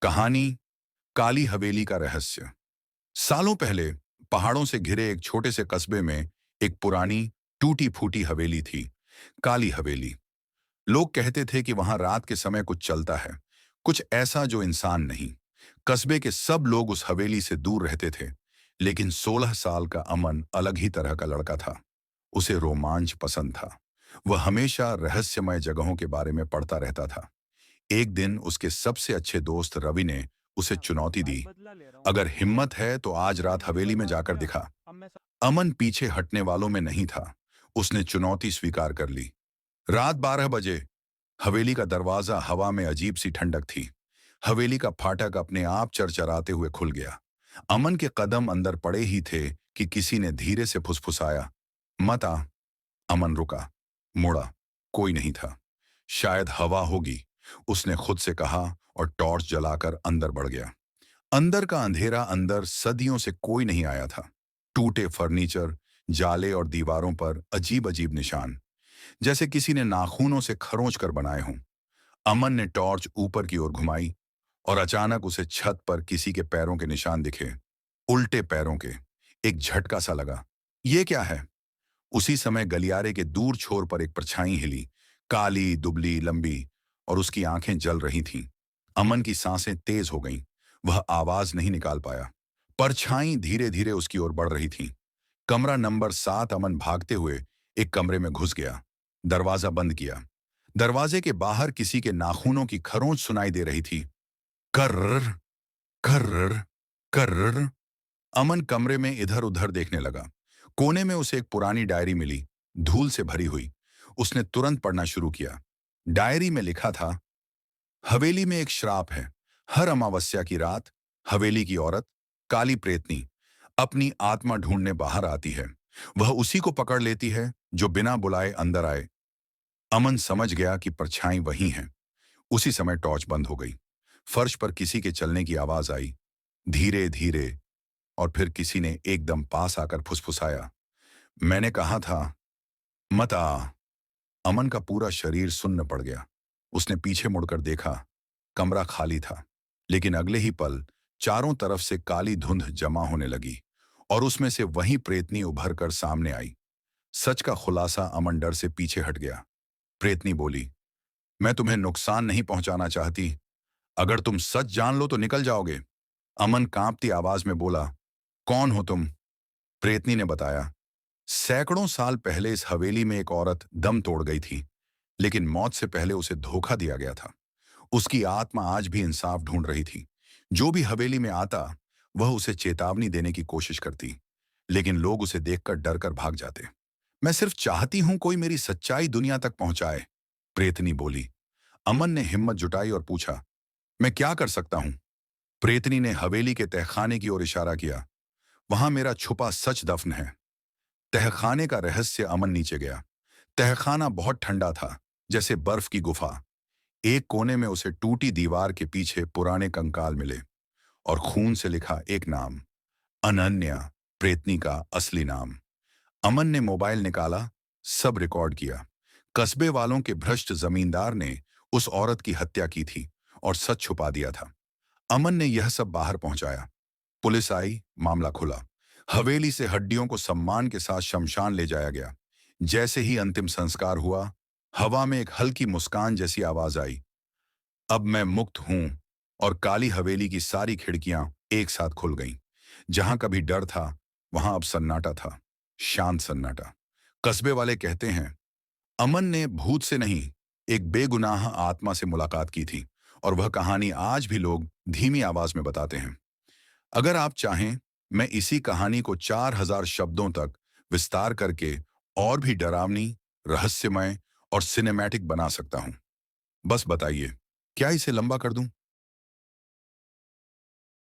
कहानी काली हवेली का रहस्य। सालों पहले पहाड़ों से घिरे एक छोटे से कस्बे में एक पुरानी टूटी फूटी हवेली थी। काली हवेली। लोग कहते थे कि वहां रात के समय कुछ चलता है, कुछ ऐसा जो इंसान नहीं। कस्बे के सब लोग उस हवेली से दूर रहते थे, लेकिन 16 साल का अमन अलग ही तरह का लड़का था। उसे रोमांच पसंद था। वह हमेशा रहस्यमय जगहों के बारे में पढ़ता रहता था। एक दिन उसके सबसे अच्छे दोस्त रवि ने उसे हाँ, मैं चुनौती बाइक दी। बदला ले रहा हूँ। अगर हिम्मत है तो आज अरे रात मुझे हवेली में बता जाकर क्या, दिखा। अब मैं अमन पीछे हटने वालों में नहीं था। उसने चुनौती स्वीकार कर ली। रात 12 बजे हवेली का दरवाजा हवा में अजीब सी ठंडक थी। हवेली का फाटक अपने आप चरचराते हुए खुल गया। अमन के कदम अंदर पड़े ही थे कि किसी ने धीरे से फुसफुसाया, मत आ। अमन रुका, मुड़ा। कोई नहीं था। शायद हवा होगी, उसने खुद से कहा और टॉर्च जलाकर अंदर बढ़ गया। अंदर का अंधेरा, अंदर सदियों से कोई नहीं आया था। टूटे फर्नीचर, जाले और दीवारों पर अजीब अजीब निशान, जैसे किसी ने नाखूनों से खरोंच कर बनाए हों। अमन ने टॉर्च ऊपर की ओर घुमाई और अचानक उसे छत पर किसी के पैरों के निशान दिखे। उल्टे पैरों के। एक झटका सा लगा। ये क्या है? उसी समय गलियारे के दूर छोर पर एक परछाई हिली, काली दुबली लंबी, और उसकी आंखें जल रही थीं। अमन की सांसें तेज हो गईं। वह आवाज नहीं निकाल पाया। परछाई धीरे धीरे उसकी ओर बढ़ रही थी। कमरा नंबर 7। अमन भागते हुए एक कमरे में घुस गया। दरवाजा बंद किया। दरवाजे के बाहर किसी के नाखूनों की खरोंच सुनाई दे रही थी। कर्र कर्र कर्र। अमन कमरे में इधर उधर देखने लगा। कोने में उसे एक पुरानी डायरी मिली, धूल से भरी हुई। उसने तुरंत पढ़ना शुरू किया। डायरी में लिखा था, हवेली में एक श्राप है। हर अमावस्या की रात हवेली की औरत, काली प्रेतनी, अपनी आत्मा ढूंढने बाहर आती है। वह उसी को पकड़ लेती है जो बिना बुलाए अंदर आए। अमन समझ गया कि परछाई वही है। उसी समय टॉर्च बंद हो गई। फर्श पर किसी के चलने की आवाज आई, धीरे धीरे। और फिर किसी ने एकदम पास आकर फुसफुसाया, मैंने कहा था, मत आ। अमन का पूरा शरीर सुन्न पड़ गया। उसने पीछे मुड़कर देखा। कमरा खाली था, लेकिन अगले ही पल चारों तरफ से काली धुंध जमा होने लगी और उसमें से वही प्रेतनी उभर कर सामने आई। सच का खुलासा अमन डर से पीछे हट गया। प्रेतनी बोली, मैं तुम्हें नुकसान नहीं पहुंचाना चाहती। अगर तुम सच जान लो तो निकल जाओगे। अमन कांपती आवाज में बोला, कौन हो तुम? प्रेतनी ने बताया, सैकड़ों साल पहले इस हवेली में एक औरत दम तोड़ गई थी, लेकिन मौत से पहले उसे धोखा दिया गया था। उसकी आत्मा आज भी इंसाफ ढूंढ रही थी। जो भी हवेली में आता, वह उसे चेतावनी देने की कोशिश करती, लेकिन लोग उसे देखकर डर कर भाग जाते। मैं सिर्फ चाहती हूं कोई मेरी सच्चाई दुनिया तक पहुंचाए, प्रेतनी बोली। अमन ने हिम्मत जुटाई और पूछा, मैं क्या कर सकता हूं? प्रेतनी ने हवेली के तहखाने की ओर इशारा किया। वहां मेरा छुपा सच दफन है। तहखाने का रहस्य। अमन नीचे गया। तहखाना बहुत ठंडा था, जैसे बर्फ की गुफा। एक कोने में उसे टूटी दीवार के पीछे पुराने कंकाल मिले और खून से लिखा एक नाम, अनन्या, प्रेतनी का असली नाम। अमन ने मोबाइल निकाला, सब रिकॉर्ड किया। कस्बे वालों के भ्रष्ट जमींदार ने उस औरत की हत्या की थी और सच छुपा दिया था। अमन ने यह सब बाहर पहुंचाया। पुलिस आई, मामला खुला। हवेली से हड्डियों को सम्मान के साथ शमशान ले जाया गया। जैसे ही अंतिम संस्कार हुआ, हवा में एक हल्की मुस्कान जैसी आवाज आई, अब मैं मुक्त हूं। और काली हवेली की सारी खिड़कियां एक साथ खुल गईं। जहां कभी डर था, वहां अब सन्नाटा था। शांत सन्नाटा। कस्बे वाले कहते हैं, अमन ने भूत से नहीं, एक बेगुनाह आत्मा से मुलाकात की थी, और वह कहानी आज भी लोग धीमी आवाज में बताते हैं। अगर आप चाहें, मैं इसी कहानी को 4000 शब्दों तक विस्तार करके और भी डरावनी, रहस्यमय और सिनेमैटिक बना सकता हूं। बस बताइए, क्या इसे लंबा कर दूं?